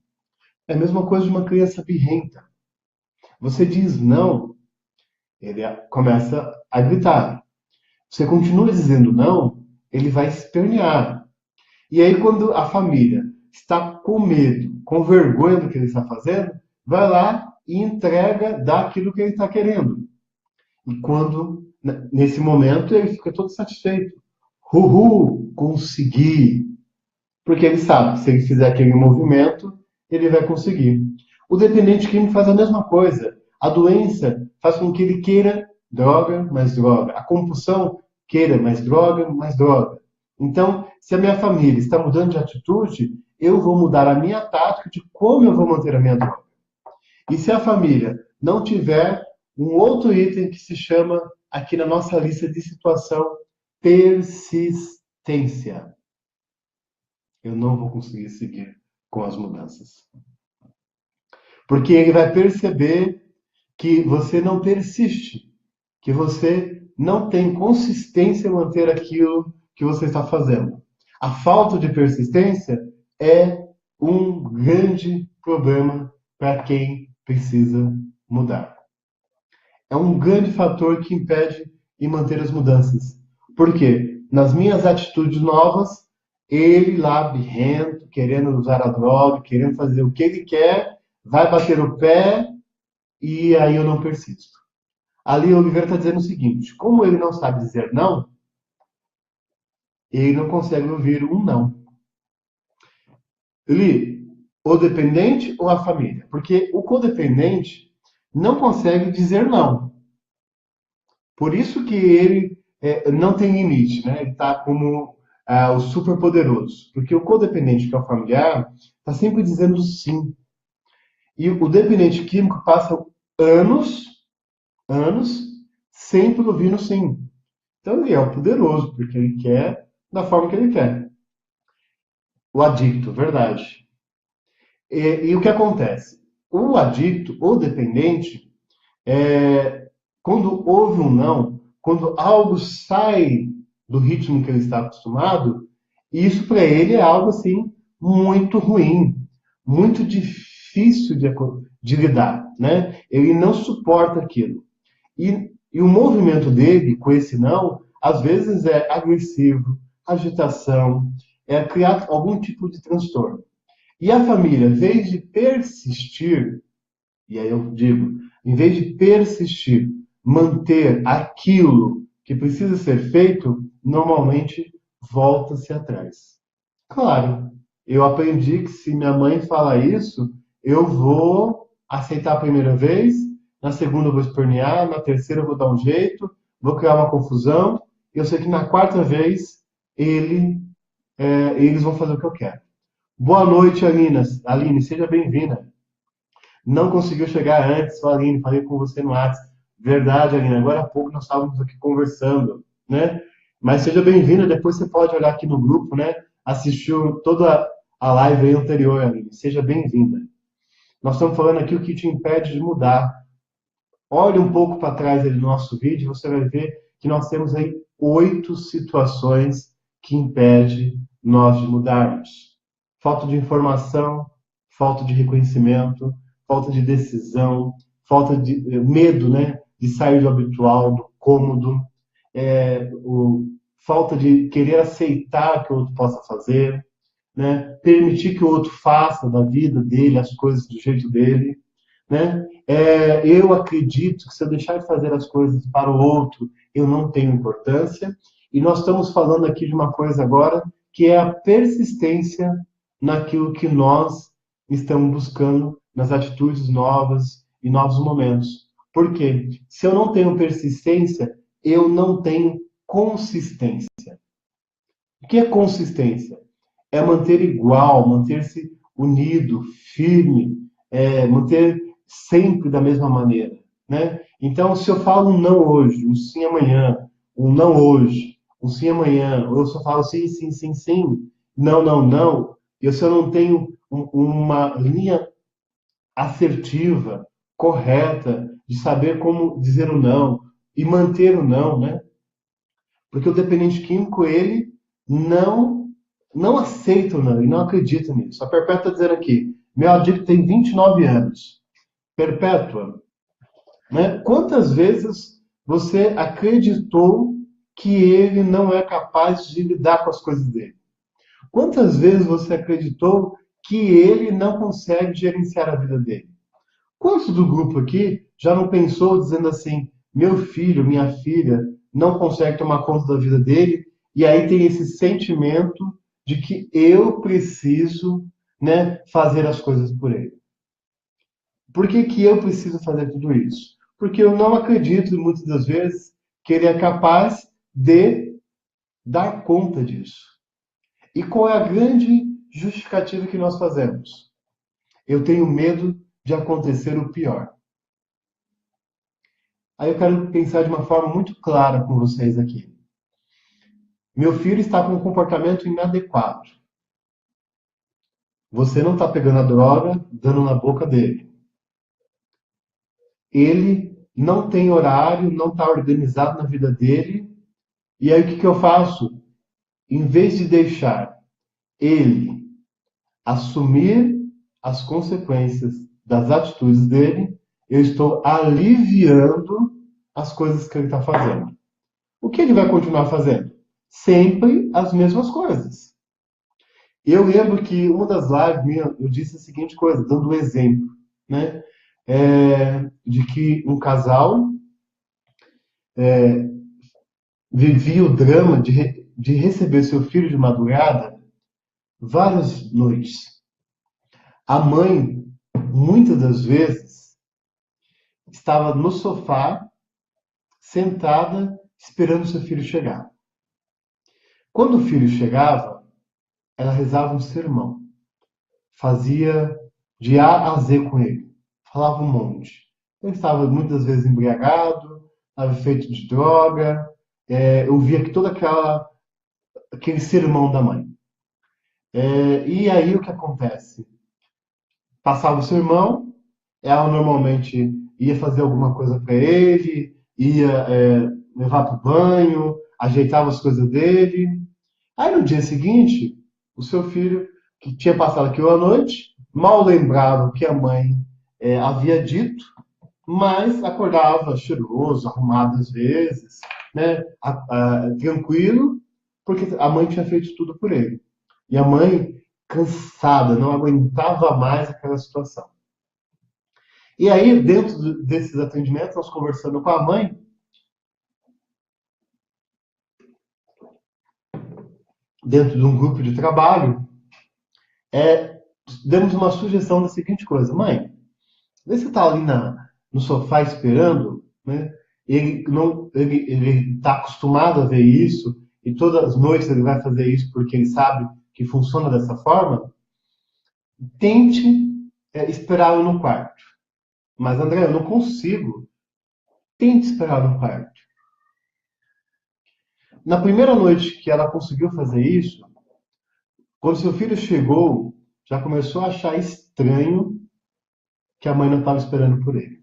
É a mesma coisa de uma criança birrenta. Você diz não, ele começa a gritar. Você continua dizendo não, ele vai espernear. E aí, quando a família está com medo, com vergonha do que ele está fazendo, vai lá e entrega, dá aquilo que ele está querendo. E quando, nesse momento, ele fica todo satisfeito. Uhul, consegui! Porque ele sabe que se ele fizer aquele movimento, ele vai conseguir. O dependente químico faz a mesma coisa. A doença faz com que ele queira droga, mais droga. A compulsão queira mais droga, mais droga. Então, se a minha família está mudando de atitude, eu vou mudar a minha tática de como eu vou manter a minha droga. E se a família não tiver um outro item que se chama, aqui na nossa lista de situação, persistência, eu não vou conseguir seguir com as mudanças. Porque ele vai perceber que você não persiste, que você não tem consistência em manter aquilo que você está fazendo. A falta de persistência é um grande problema para quem precisa mudar. É um grande fator que impede em manter as mudanças. Por quê? Nas minhas atitudes novas, ele lá birrento, querendo usar a droga, querendo fazer o que ele quer, vai bater o pé e aí eu não persisto. Ali Oliveira está dizendo o seguinte: como ele não sabe dizer não, ele não consegue ouvir um não. Ele, o dependente ou a família? Porque o codependente não consegue dizer não. Por isso que ele não tem limite, né? Ele está como o superpoderoso. Porque o codependente, que é o familiar, está sempre dizendo sim. E o dependente químico passa anos, anos, sempre ouvindo sim. Então ele é o poderoso, porque ele quer da forma que ele quer. O adicto, verdade. E o que acontece? O adicto, o dependente, quando houve um não, quando algo sai do ritmo que ele está acostumado, isso para ele é algo assim muito ruim, muito difícil de lidar, né? Ele não suporta aquilo. E o movimento dele com esse não, às vezes é agressivo, agitação, é criar algum tipo de transtorno. E a família, em vez de persistir, e aí eu digo, em vez de persistir, manter aquilo que precisa ser feito, normalmente volta-se atrás. Claro, eu aprendi que se minha mãe fala isso, eu vou aceitar a primeira vez, na segunda eu vou espernear, na terceira eu vou dar um jeito, vou criar uma confusão. Eu sei que na quarta vez eles vão fazer o que eu quero. Boa noite, Aline. Aline, seja bem-vinda. Não conseguiu chegar antes, Aline, falei com você no WhatsApp. Verdade, Aline, agora há pouco nós estávamos aqui conversando, né? Mas seja bem-vinda, depois você pode olhar aqui no grupo, né? Assistiu toda a live aí anterior, Aline. Seja bem-vinda. Nós estamos falando aqui o que te impede de mudar. Olhe um pouco para trás aí do nosso vídeo, você vai ver que nós temos aí 8 situações que impedem nós de mudarmos. Falta de informação, falta de reconhecimento, falta de decisão, falta de medo, né, de sair do habitual, do cômodo, falta de querer aceitar que o outro possa fazer, né, permitir que o outro faça da vida dele as coisas do jeito dele, né? Eu acredito que se eu deixar de fazer as coisas para o outro, eu não tenho importância. E nós estamos falando aqui de uma coisa agora que é a persistência naquilo que nós estamos buscando, nas atitudes novas e novos momentos. Por quê? Se eu não tenho persistência, eu não tenho consistência. O que é consistência? É manter igual, manter-se unido, firme, manter sempre da mesma maneira, né? Então, se eu falo um não hoje, um sim amanhã, um não hoje, um sim amanhã, ou eu só falo sim, sim, sim, sim, não, não, não, e se eu não tenho uma linha assertiva, correta, de saber como dizer o não e manter o não, né? Porque o dependente químico, ele não não aceita o não, ele não acredita nisso. A Perpétua está dizendo aqui, meu adicto tem 29 anos. Perpétua, né? Quantas vezes você acreditou que ele não é capaz de lidar com as coisas dele? Quantas vezes você acreditou que ele não consegue gerenciar a vida dele? Quantos do grupo aqui já não pensou dizendo assim, meu filho, minha filha não consegue tomar conta da vida dele, e aí tem esse sentimento de que eu preciso, né, fazer as coisas por ele. Por que que eu preciso fazer tudo isso? Porque eu não acredito, muitas das vezes, que ele é capaz de dar conta disso. E qual é a grande justificativa que nós fazemos? Eu tenho medo de acontecer o pior. Aí eu quero pensar de uma forma muito clara com vocês aqui. Meu filho está com um comportamento inadequado. Você não está pegando a droga, dando na boca dele. Ele não tem horário, não está organizado na vida dele. E aí o que que eu faço? Em vez de deixar ele assumir as consequências das atitudes dele, eu estou aliviando as coisas que ele está fazendo. O que ele vai continuar fazendo? Sempre as mesmas coisas. Eu lembro que uma das lives minhas, eu disse a seguinte coisa, dando um exemplo, né? De que um casal vivia o drama de receber seu filho de madrugada várias noites. A mãe, muitas das vezes, estava no sofá, sentada, esperando seu filho chegar. Quando o filho chegava, ela rezava um sermão, fazia de A a Z com ele, falava um monte. Ele estava muitas vezes embriagado, estava feito de droga, eu via que aquele sermão da mãe. E aí o que acontece? passava o sermão, ela normalmente ia fazer alguma coisa para ele, ia levar para o banho, ajeitava as coisas dele. Aí no dia seguinte, o seu filho, que tinha passado aquilo à noite, mal lembrava o que a mãe havia dito, mas acordava cheiroso, arrumado às vezes, né, tranquilo, porque a mãe tinha feito tudo por ele. E a mãe, cansada, não aguentava mais aquela situação. E aí, dentro desses atendimentos, nós conversando com a mãe, dentro de um grupo de trabalho, demos uma sugestão da seguinte coisa: mãe, vê se está ali no sofá esperando, né? Ele está acostumado a ver isso e todas as noites ele vai fazer isso porque ele sabe que funciona dessa forma. Tente esperá-lo no quarto. Mas André, eu não consigo. Tente esperar no quarto. Na primeira noite que ela conseguiu fazer isso, quando seu filho chegou, já começou a achar estranho que a mãe não estava esperando por ele.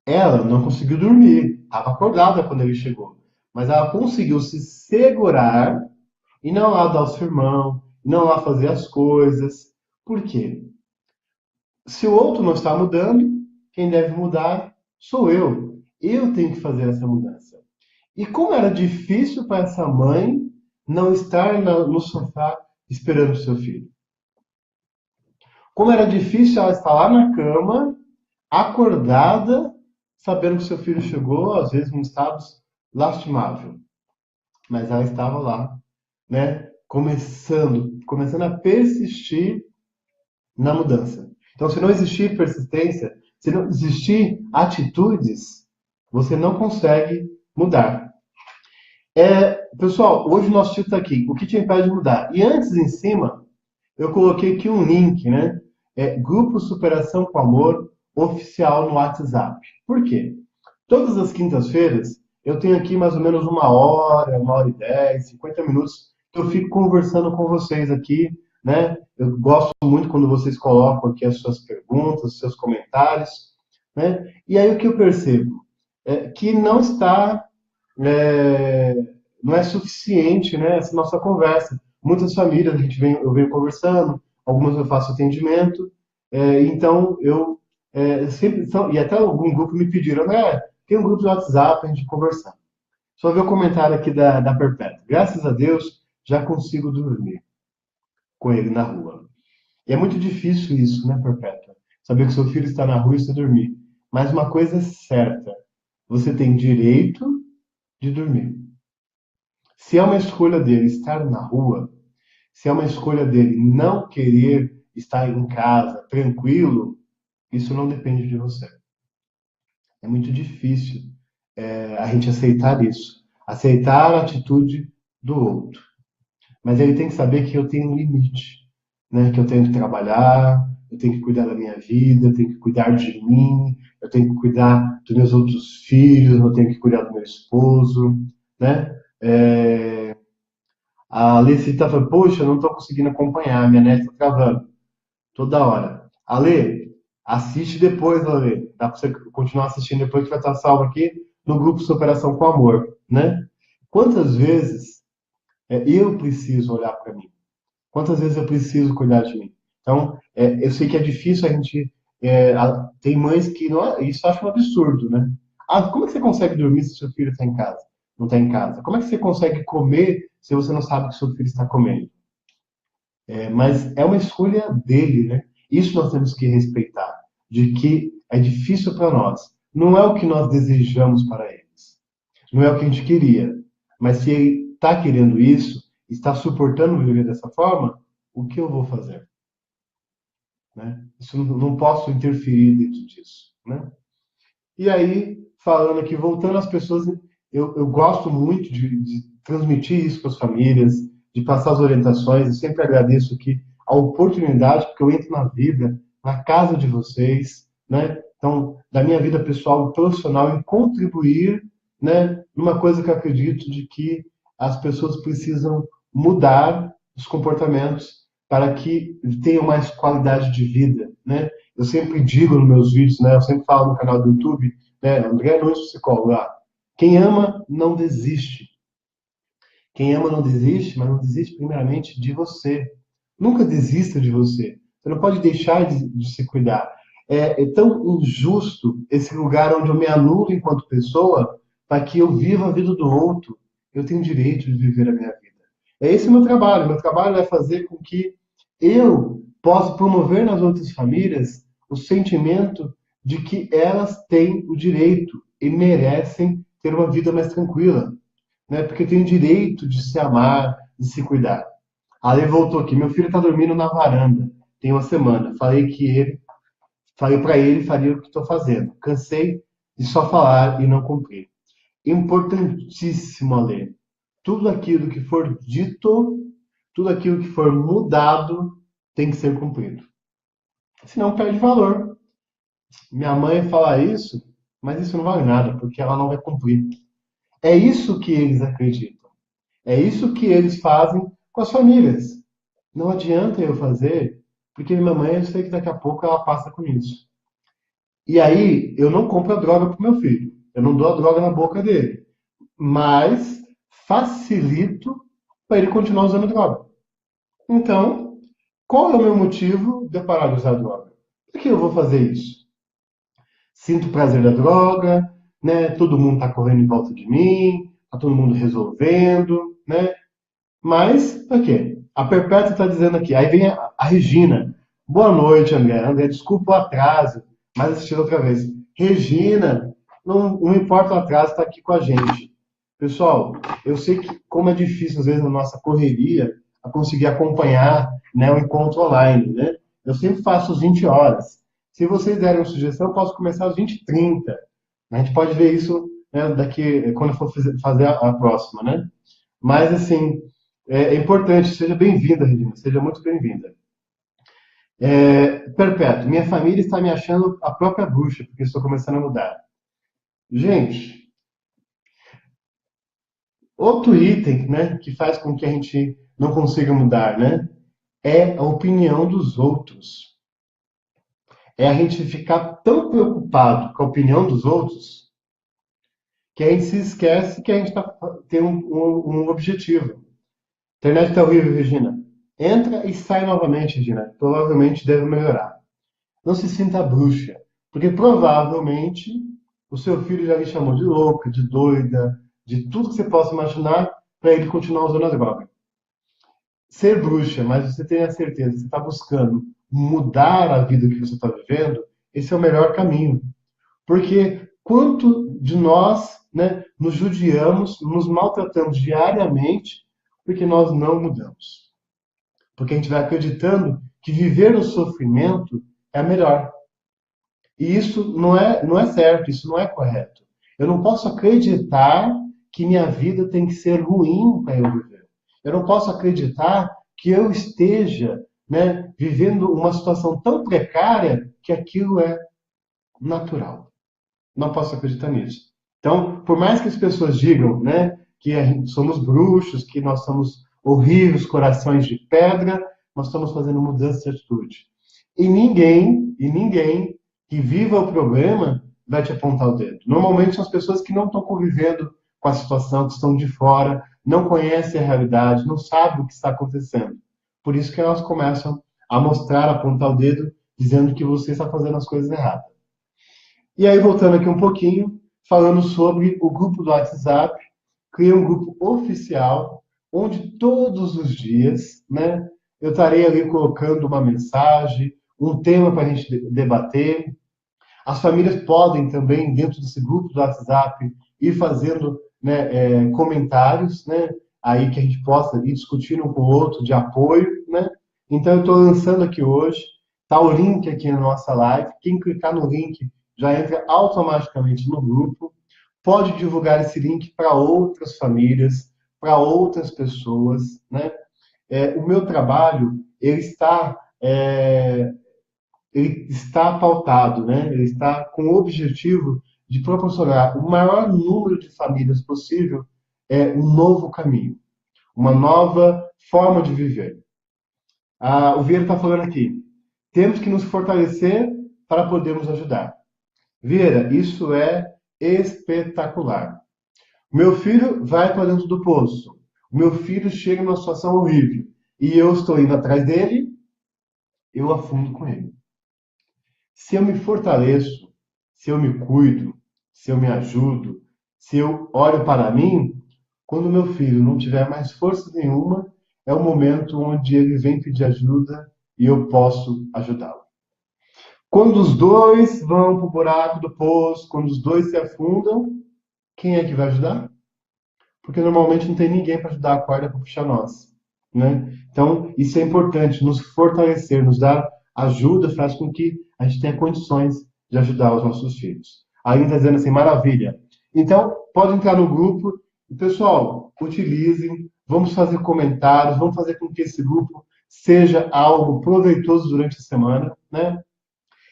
Ela não conseguiu dormir, estava acordada quando ele chegou, mas ela conseguiu se segurar e não lá dar o sermão, não lá fazer as coisas. Por quê? Se o outro não está mudando, quem deve mudar sou eu. Eu tenho que fazer essa mudança. E como era difícil para essa mãe não estar no sofá esperando o seu filho. Como era difícil ela estar lá na cama, acordada, sabendo que seu filho chegou, às vezes em estado lastimável. Mas ela estava lá, né? Começando a persistir na mudança. Então, se não existir persistência, se não existir atitudes, você não consegue mudar. Pessoal, hoje o nosso título está aqui, o que te impede de mudar? E antes, em cima, eu coloquei aqui um link, né? Grupo Superação com Amor oficial no WhatsApp. Por quê? Todas as quintas-feiras eu tenho aqui mais ou menos uma hora e 10, 50 minutos que eu fico conversando com vocês aqui, né? Eu gosto muito quando vocês colocam aqui as suas perguntas, os seus comentários, né? E aí o que eu percebo? Que não está, é, não é suficiente, né, essa nossa conversa. Muitas famílias eu venho conversando, algumas eu faço atendimento, então sempre, e até algum grupo me pediram, né, tem um grupo de WhatsApp para a gente conversar. Só ver o comentário aqui da Perpétua. Graças a Deus, já consigo dormir com ele na rua. E é muito difícil isso, né, Perpétua? Saber que seu filho está na rua e você dormir. Mas uma coisa é certa, você tem direito de dormir. Se é uma escolha dele estar na rua, se é uma escolha dele não querer estar em casa tranquilo, isso não depende de você. É muito difícil a gente aceitar isso, aceitar a atitude do outro. Mas ele tem que saber que eu tenho um limite, né? Que eu tenho que trabalhar, eu tenho que cuidar da minha vida, eu tenho que cuidar de mim, eu tenho que cuidar dos meus outros filhos, eu tenho que cuidar do meu esposo, né? A Alice está falando, poxa, eu não estou conseguindo acompanhar, minha net está travando toda hora. Ale, assiste depois, Ale. Dá para você continuar assistindo depois que vai estar salvo aqui no grupo Superação com Amor, né? Quantas vezes eu preciso olhar para mim? Quantas vezes eu preciso cuidar de mim? Então, eu sei que é difícil a gente. Tem mães que não, isso acha um absurdo, né? Ah, como é que você consegue dormir se seu filho está em casa? Não está em casa? Como é que você consegue comer se você não sabe que seu filho está comendo? Mas é uma escolha dele, né? Isso nós temos que respeitar, de que é difícil para nós. Não é o que nós desejamos para eles. Não é o que a gente queria. Mas se ele está querendo isso, está suportando viver dessa forma, o que eu vou fazer? Né? Isso não posso interferir dentro disso, né? E aí, falando aqui, voltando às pessoas, eu gosto muito de transmitir isso para as famílias, de passar as orientações. Eu sempre agradeço aqui a oportunidade, porque eu entro na vida, na casa de vocês, né? Então, da minha vida pessoal e profissional, em contribuir, né, numa coisa que eu acredito de que as pessoas precisam mudar os comportamentos, para que tenham mais qualidade de vida, né? Eu sempre digo nos meus vídeos, né? Eu sempre falo no canal do YouTube, né? André Nunes, psicólogo lá. Quem ama não desiste. Quem ama não desiste, mas não desiste primeiramente de você. Nunca desista de você. Você não pode deixar de se cuidar. É tão injusto esse lugar onde eu me anulo enquanto pessoa para que eu viva a vida do outro. Eu tenho direito de viver a minha vida. É esse o meu trabalho. Meu trabalho é fazer com que eu possa promover nas outras famílias o sentimento de que elas têm o direito e merecem ter uma vida mais tranquila, né? Porque tem o direito de se amar, de se cuidar. A Ale voltou aqui. Meu filho está dormindo na varanda. Tem uma semana. Falei para ele, faria o que estou fazendo. Cansei de só falar e não cumprir. Importantíssimo, Ale. Tudo aquilo que for dito, tudo aquilo que for mudado, tem que ser cumprido. Senão perde valor. Minha mãe fala isso, mas isso não vale nada, porque ela não vai cumprir. É isso que eles acreditam. É isso que eles fazem com as famílias. Não adianta eu fazer, porque minha mãe, eu sei que daqui a pouco ela passa com isso. E aí, eu não compro a droga pro meu filho. Eu não dou a droga na boca dele. Mas facilito para ele continuar usando droga. Então, qual é o meu motivo de eu parar de usar droga? Por que eu vou fazer isso? Sinto o prazer da droga, né? Todo mundo está correndo em volta de mim, tá todo mundo resolvendo, né? Mas, por quê? A Perpétua está dizendo aqui. Aí vem a Regina. Boa noite, André. André, desculpa o atraso, mas assisti outra vez. Regina, não importa o atraso, está aqui com a gente. Pessoal, eu sei que como é difícil, às vezes, na nossa correria, a conseguir acompanhar, né, o encontro online, né? Eu sempre faço às 20 horas. Se vocês derem uma sugestão, eu posso começar às 20h30. A gente pode ver isso, né, daqui, quando eu for fazer a próxima, né? Mas, assim, é importante. Seja bem-vinda, Regina. Seja muito bem-vinda. Perpétuo, minha família está me achando a própria bruxa, porque estou começando a mudar. Gente, outro item, né, que faz com que a gente não consiga mudar, né, é a opinião dos outros. É a gente ficar tão preocupado com a opinião dos outros que a gente se esquece que a gente tem um objetivo. A internet está horrível, Regina. Entra e sai novamente, Regina. Provavelmente deve melhorar. Não se sinta bruxa, porque provavelmente o seu filho já lhe chamou de louca, de doida, de tudo que você possa imaginar para ele continuar usando a droga. Ser bruxa, mas você tem a certeza que você está buscando mudar a vida que você está vivendo, esse é o melhor caminho. Porque quanto de nós, né, nos judiamos, nos maltratamos diariamente porque nós não mudamos. Porque a gente vai acreditando que viver o sofrimento é melhor. E isso não é certo, isso não é correto. Eu não posso acreditar que minha vida tem que ser ruim para eu viver. Eu não posso acreditar que eu esteja, né, vivendo uma situação tão precária que aquilo é natural. Não posso acreditar nisso. Então, por mais que as pessoas digam, né, que somos bruxos, que nós somos horríveis, corações de pedra, nós estamos fazendo mudança de atitude. E ninguém que viva o problema vai te apontar o dedo. Normalmente são as pessoas que não estão convivendo com a situação, que estão de fora, não conhecem a realidade, não sabem o que está acontecendo. Por isso que elas começam a mostrar, a apontar o dedo, dizendo que você está fazendo as coisas erradas. E aí, voltando aqui um pouquinho, falando sobre o grupo do WhatsApp, criei um grupo oficial, onde todos os dias, né, eu estarei ali colocando uma mensagem, um tema para a gente debater. As famílias podem também, dentro desse grupo do WhatsApp, ir fazendo, né, comentários, né, aí que a gente possa ir discutindo um com o outro de apoio, né? Então, eu estou lançando aqui hoje, tá o link aqui na nossa live. Quem clicar no link já entra automaticamente no grupo. Pode divulgar esse link para outras famílias, para outras pessoas, né? O meu trabalho, ele está pautado, né? Ele está com o objetivo de proporcionar o maior número de famílias possível um novo caminho, uma nova forma de viver. O Vieira está falando aqui. Temos que nos fortalecer para podermos ajudar. Vieira, isso é espetacular. Meu filho vai para dentro do poço. O meu filho chega numa situação horrível. E eu estou indo atrás dele, eu afundo com ele. Se eu me fortaleço, se eu me cuido, se eu me ajudo, se eu olho para mim, quando meu filho não tiver mais força nenhuma, é o momento onde ele vem pedir ajuda e eu posso ajudá-lo. Quando os dois vão para o buraco do poço, quando os dois se afundam, quem é que vai ajudar? Porque normalmente não tem ninguém para ajudar a corda para puxar nós, né? Então, isso é importante, nos fortalecer, nos dar ajuda, faz com que a gente tenha condições de ajudar os nossos filhos. Aí está dizendo assim, maravilha. Então, pode entrar no grupo. E, pessoal, utilizem, vamos fazer comentários, vamos fazer com que esse grupo seja algo proveitoso durante a semana, né?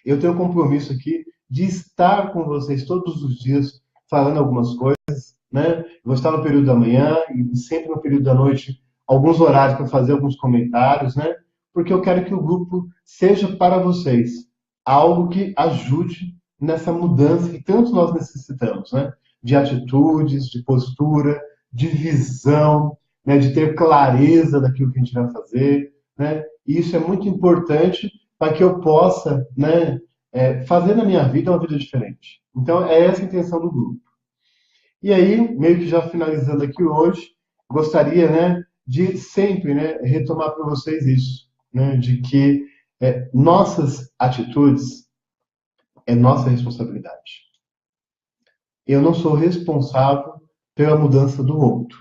Eu tenho um compromisso aqui de estar com vocês todos os dias falando algumas coisas, né? Vou estar no período da manhã e sempre no período da noite, alguns horários para fazer alguns comentários, né? Porque eu quero que o grupo seja para vocês algo que ajude nessa mudança que tanto nós necessitamos, né? De atitudes, de postura, de visão, né? De ter clareza daquilo que a gente vai fazer, né? E isso é muito importante para que eu possa, né, fazer na minha vida uma vida diferente. Então, é essa a intenção do grupo. E aí, meio que já finalizando aqui hoje, gostaria, né, de sempre, né, retomar para vocês isso, né, de que nossas atitudes é nossa responsabilidade. Eu não sou responsável pela mudança do outro.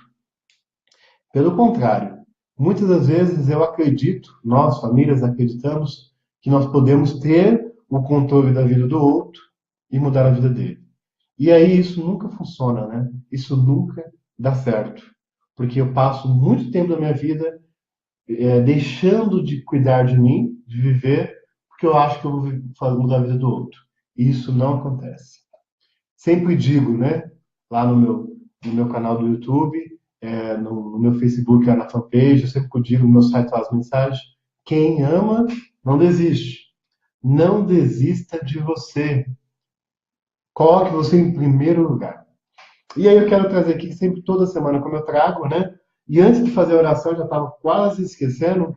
Pelo contrário, muitas das vezes eu acredito, nós, famílias, acreditamos que nós podemos ter o controle da vida do outro e mudar a vida dele. E aí isso nunca funciona, né? Isso nunca dá certo. Porque eu passo muito tempo da minha vida deixando de cuidar de mim, de viver, porque eu acho que eu vou mudar a vida do outro. E isso não acontece. Sempre digo, né? Lá no meu canal do YouTube, no meu Facebook, lá na fanpage, eu sempre digo no meu site lá as mensagens. Quem ama, não desiste. Não desista de você. Coloque você em primeiro lugar. E aí eu quero trazer aqui, sempre toda semana, como eu trago, né? E antes de fazer a oração, eu já estava quase esquecendo,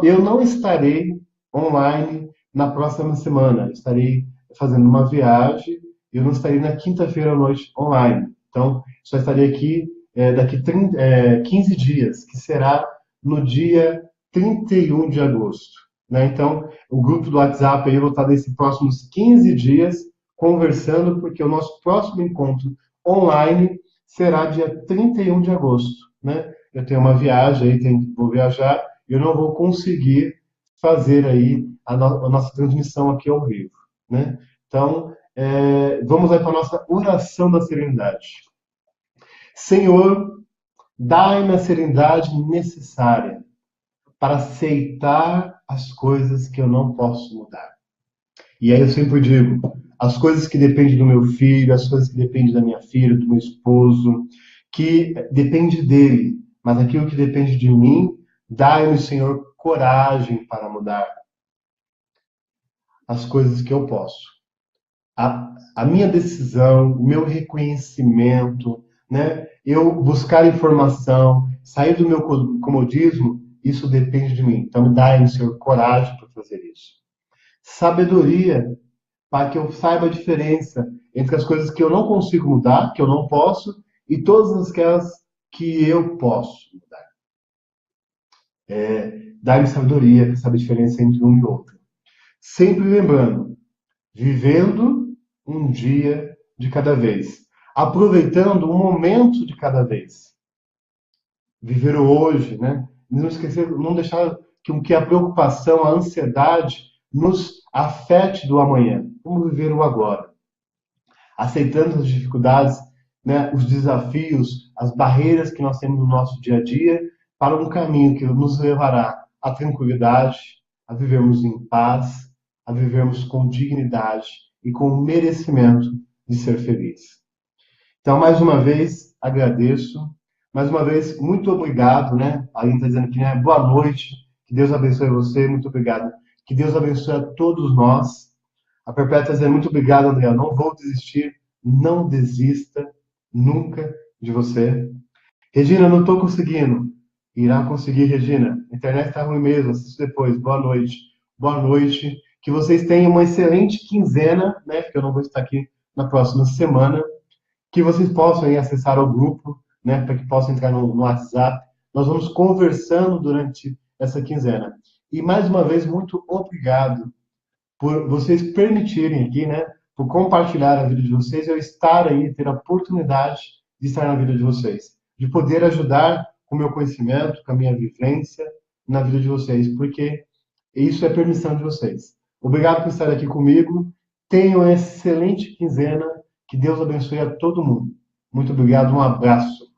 eu não estarei online na próxima semana. Eu estarei fazendo uma viagem, eu não estarei na quinta-feira à noite online. Então, só estarei aqui daqui 15 dias, que será no dia 31 de agosto. Né? Então, o grupo do WhatsApp aí eu vou estar nesses próximos 15 dias conversando, porque o nosso próximo encontro online será dia 31 de agosto. Né? Eu tenho uma viagem aí, vou viajar, eu não vou conseguir fazer aí a nossa transmissão aqui ao vivo, né? Então, vamos aí para a nossa oração da serenidade. Senhor, dai-me a serenidade necessária para aceitar as coisas que eu não posso mudar. E aí eu sempre digo, as coisas que dependem do meu filho, as coisas que dependem da minha filha, do meu esposo, que depende dele, mas aquilo que depende de mim, dai-me, Senhor, coragem para mudar as coisas que eu posso. A minha decisão, o meu reconhecimento, né? Eu buscar informação, sair do meu comodismo, isso depende de mim. Então, me dá, Senhor, coragem para fazer isso. Sabedoria, para que eu saiba a diferença entre as coisas que eu não consigo mudar, que eu não posso, e todas aquelas que eu posso mudar. Dá-me sabedoria para saber a diferença entre um e outro. Sempre lembrando, vivendo um dia de cada vez, aproveitando um momento de cada vez. Viver o hoje, né? Não esquecer, não deixar que a preocupação, a ansiedade nos afete do amanhã. Vamos viver o agora. Aceitando as dificuldades, né, os desafios, as barreiras que nós temos no nosso dia a dia, para um caminho que nos levará à tranquilidade, a vivermos em paz, a vivermos com dignidade e com o merecimento de ser feliz. Então, mais uma vez, agradeço. Mais uma vez, muito obrigado, né? Alguém está dizendo aqui, né? Boa noite, Que Deus abençoe você, muito obrigado. Que Deus abençoe a todos nós. A Perpétua diz, muito obrigado, André. Eu não vou desistir. Não desista nunca de você. Regina, não estou conseguindo. Irá conseguir, Regina. A internet está ruim mesmo. Assista depois. Boa noite. Boa noite. Que vocês tenham uma excelente quinzena, né? Porque eu não vou estar aqui na próxima semana. Que vocês possam aí acessar o grupo, né? Para que possam entrar no WhatsApp. Nós vamos conversando durante essa quinzena. E mais uma vez, muito obrigado por vocês permitirem aqui, né? Por compartilhar a vida de vocês, eu estar aí, ter a oportunidade de estar na vida de vocês, de poder ajudar com o meu conhecimento, com a minha vivência na vida de vocês, porque isso é permissão de vocês. Obrigado por estar aqui comigo. Tenham uma excelente quinzena. Que Deus abençoe a todo mundo. Muito obrigado. Um abraço.